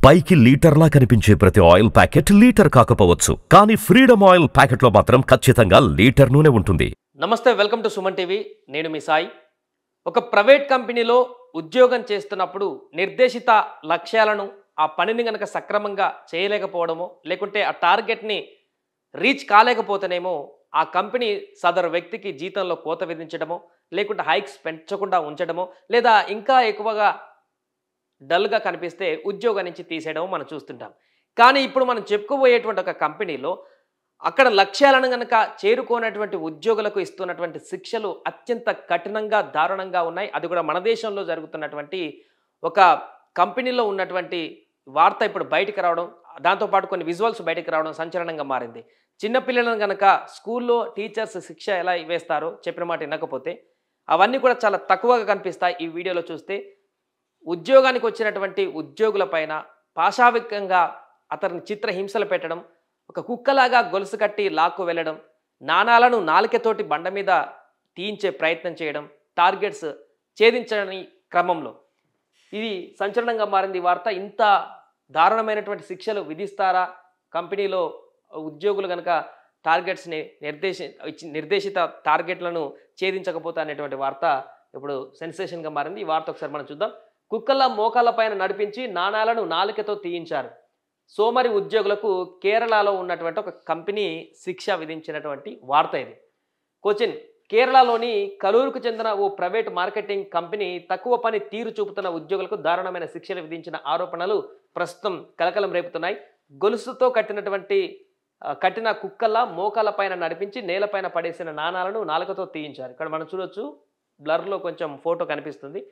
పైకి లీటర్లా కనిపించే ప్రతి ఆయిల్ ప్యాకెట్ లీటర్ కాకపోవచ్చు, కానీ ఫ్రీడమ్ ఆయిల్ ప్యాకెట్లో మాత్రం ఖచ్చితంగా లీటర్ నూనె ఉంటుంది. నమస్తే, వెల్కమ్ టు సుమన్ టీవీ. నేను మీ సాయి. ఒక ప్రైవేట్ కంపెనీలో ఉద్యోగం చేస్తున్నప్పుడు నిర్దేశిత లక్ష్యాలను, ఆ పనిని గనక సక్రమంగా చేయలేకపోవడమో, లేకుంటే ఆ టార్గెట్ని రీచ్ కాలేకపోతేనేమో ఆ కంపెనీ సదరు వ్యక్తికి జీతంలో కోత విధించడమో, లేకుంటే హైక్స్ పెంచకుండా ఉంచడమో, లేదా ఇంకా ఎక్కువగా డల్గా కనిపిస్తే ఉద్యోగం నుంచి తీసేయడం మనం చూస్తుంటాం. కానీ ఇప్పుడు మనం చెప్పుకోబోయేటువంటి ఒక కంపెనీలో అక్కడ లక్ష్యాలను గనక చేరుకోనటువంటి ఉద్యోగులకు ఇస్తున్నటువంటి శిక్షలు అత్యంత కఠినంగా, దారుణంగా ఉన్నాయి. అది కూడా మన దేశంలో జరుగుతున్నటువంటి ఒక కంపెనీలో ఉన్నటువంటి వార్త ఇప్పుడు బయటికి రావడం, దాంతోపాటు కొన్ని విజువల్స్ బయటికి రావడం సంచలనంగా మారింది. చిన్నపిల్లలను గనక స్కూల్లో టీచర్స్ శిక్ష ఎలా వేస్తారో చెప్పిన మాట వినకపోతే అవన్నీ కూడా చాలా తక్కువగా కనిపిస్తాయి ఈ వీడియోలో చూస్తే. ఉద్యోగానికి వచ్చినటువంటి ఉద్యోగుల పైన పాశావికంగా అతన్ని చిత్రహింసలు పెట్టడం, ఒక కుక్కలాగా గొలుసు కట్టి లాక్కు వెళ్ళడం, నాణాలను నాలికతోటి బండ మీద తీయించే ప్రయత్నం చేయడం, టార్గెట్స్ ఛేదించని క్రమంలో ఇది సంచలనంగా మారింది ఈ వార్త. ఇంత దారుణమైనటువంటి శిక్షలు విధిస్తారా కంపెనీలో ఉద్యోగులు కనుక టార్గెట్స్ని నిర్దేశిత టార్గెట్లను ఛేదించకపోతే అనేటువంటి వార్త ఇప్పుడు సెన్సేషన్గా మారింది. ఈ వార్త ఒకసారి మనం చూద్దాం. కుక్కల మోకాళ్ళ పైన నడిపించి నాణాలను నాలుకతో తీయించారు. సోమరి ఉద్యోగులకు కేరళలో ఉన్నటువంటి ఒక కంపెనీ శిక్ష విధించినటువంటి వార్త ఇది. కోచిన్ కేరళలోని కలూరుకు చెందిన ఓ ప్రైవేట్ మార్కెటింగ్ కంపెనీ తక్కువ పని తీరు చూపుతున్న ఉద్యోగులకు దారుణమైన శిక్షలు విధించిన ఆరోపణలు ప్రస్తుతం కలకలం రేపుతున్నాయి. గొలుసుతో కట్టిన కుక్కల మోకాళ్ళ పైన నడిపించి నేలపైన పడేసిన నాణాలను నాలుకతో తీయించారు. ఇక్కడ మనం చూడొచ్చు, బ్లర్లో కొంచెం ఫోటో కనిపిస్తుంది.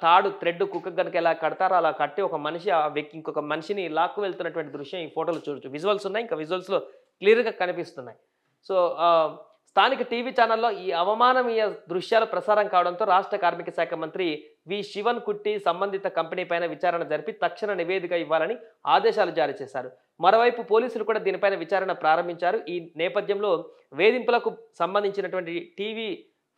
తాడు థ్రెడ్ కుక్క కనుక ఎలా కడతారో అలా కట్టి ఒక మనిషి ఆ వ్యక్తి ఇంకొక మనిషిని లాక్కు వెళ్తున్నటువంటి దృశ్యం ఈ ఫోటోలో చూడొచ్చు. విజువల్స్ ఉన్నాయి, ఇంకా విజువల్స్లో క్లియర్గా కనిపిస్తున్నాయి. సో స్థానిక టీవీ ఛానల్లో ఈ అవమాననీయ దృశ్యాలు ప్రసారం కావడంతో రాష్ట్ర కార్మిక శాఖ మంత్రి వి శివన్ కుట్టి సంబంధిత కంపెనీ పైన విచారణ జరిపి తక్షణ నివేదిక ఇవ్వాలని ఆదేశాలు జారీ చేశారు. మరోవైపు పోలీసులు కూడా దీనిపైన విచారణ ప్రారంభించారు. ఈ నేపథ్యంలో వేధింపులకు సంబంధించినటువంటి టీవీ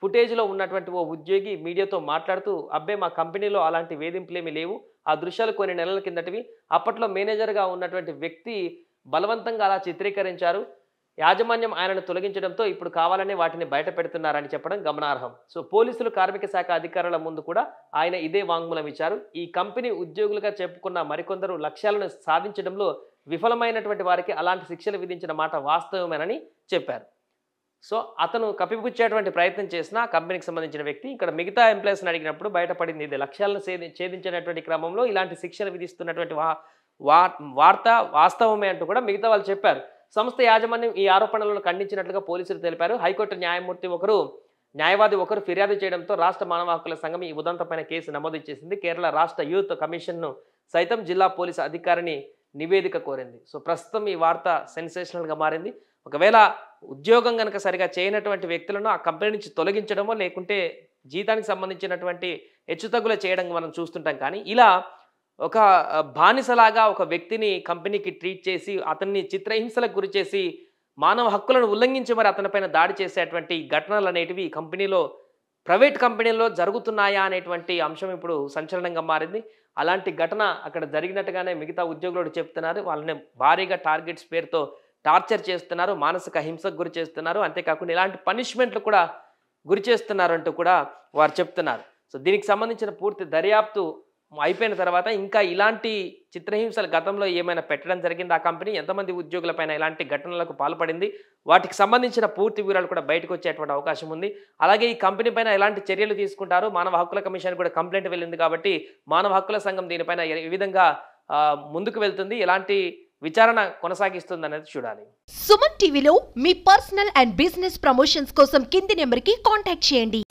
ఫుటేజ్లో ఉన్నటువంటి ఓ ఉద్యోగి మీడియాతో మాట్లాడుతూ, అబ్బే మా కంపెనీలో అలాంటి వేధింపులేమీ లేవు, ఆ దృశ్యాలు కొన్ని నెలల కిందటివి, అప్పట్లో మేనేజర్గా ఉన్నటువంటి వ్యక్తి బలవంతంగా అలా చిత్రీకరించారు, యాజమాన్యం ఆయనను తొలగించడంతో ఇప్పుడు కావాలనే వాటిని బయట పెడుతున్నారని చెప్పడం గమనార్హం. సో పోలీసులు, కార్మిక శాఖ అధికారుల ముందు కూడా ఆయన ఇదే వాంగ్మూలం ఇచ్చారు. ఈ కంపెనీ ఉద్యోగులుగా చెప్పుకున్న మరికొందరు లక్ష్యాలను సాధించడంలో విఫలమైనటువంటి వారికి అలాంటి శిక్షలు విధించిన మాట వాస్తవమేనని చెప్పారు. సో అతను కప్పిపుచ్చేటువంటి ప్రయత్నం చేసిన కంపెనీకి సంబంధించిన వ్యక్తి ఇక్కడ మిగతా ఎంప్లాయీస్ని అడిగినప్పుడు బయటపడింది ఇది. లక్ష్యాలను ఛేదించినటువంటి క్రమంలో ఇలాంటి శిక్షలు విధిస్తున్నటువంటి వార్త వాస్తవమే అంటూ కూడా మిగతా వాళ్ళు చెప్పారు. సంస్థ యాజమాన్యం ఈ ఆరోపణలను ఖండించినట్లుగా పోలీసులు తెలిపారు. హైకోర్టు న్యాయవాది ఒకరు ఫిర్యాదు చేయడంతో రాష్ట్ర మానవ హక్కుల సంఘం ఈ ఉదంతంపైన కేసు నమోదు చేసింది. కేరళ రాష్ట్ర యూత్ కమిషన్ను సైతం జిల్లా పోలీసు అధికారిని నివేదిక కోరింది. సో ప్రస్తుతం ఈ వార్త సెన్సేషనల్గా మారింది. ఒకవేళ ఉద్యోగం కనుక సరిగా చేయనటువంటి వ్యక్తులను ఆ కంపెనీ నుంచి తొలగించడమో, లేకుంటే జీతానికి సంబంధించినటువంటి హెచ్చుతగ్గులు చేయడం మనం చూస్తుంటాం. కానీ ఇలా ఒక బానిసలాగా ఒక వ్యక్తిని కంపెనీకి ట్రీట్ చేసి అతన్ని చిత్రహింసలకు గురి చేసి మానవ హక్కులను ఉల్లంఘించి మరి అతనిపైన దాడి చేసేటువంటి ఘటనలు అనేటివి కంపెనీలో, ప్రైవేట్ కంపెనీల్లో జరుగుతున్నాయా అనేటువంటి అంశం ఇప్పుడు సంచలనంగా మారింది. అలాంటి ఘటన అక్కడ జరిగినట్టుగానే మిగతా ఉద్యోగులు చెప్తున్నారు. వాళ్ళని భారీగా టార్గెట్స్ పేరుతో టార్చర్ చేస్తున్నారు, మానసిక హింసకు గురి చేస్తున్నారు, అంతేకాకుండా ఇలాంటి పనిష్మెంట్లు కూడా గురి చేస్తున్నారు అంటూ కూడా వారు చెప్తున్నారు. సో దీనికి సంబంధించిన పూర్తి దర్యాప్తు అయిపోయిన తర్వాత ఇంకా ఇలాంటి చిత్రహింసలు గతంలో ఏమైనా పెట్టడం జరిగింది, ఆ కంపెనీ ఎంతమంది ఉద్యోగులపైన ఇలాంటి ఘటనలకు పాల్పడింది, వాటికి సంబంధించిన పూర్తి వివరాలు కూడా బయటకు వచ్చేటువంటి అవకాశం ఉంది. అలాగే ఈ కంపెనీ పైన ఎలాంటి చర్యలు తీసుకుంటారు, మానవ హక్కుల కమిషన్ కూడా కంప్లైంట్ వెళ్ళింది కాబట్టి మానవ హక్కుల సంఘం దీనిపైన ఏ విధంగా ముందుకు వెళ్తుంది, ఎలాంటి విచారణ కొనసాగిస్తుంది అనేది చూడాలి. సుమన్ టీవీలో మీ పర్సనల్ అండ్ బిజినెస్ ప్రమోషన్స్ కోసం కింది నెంబర్కి కాంటాక్ట్ చేయండి.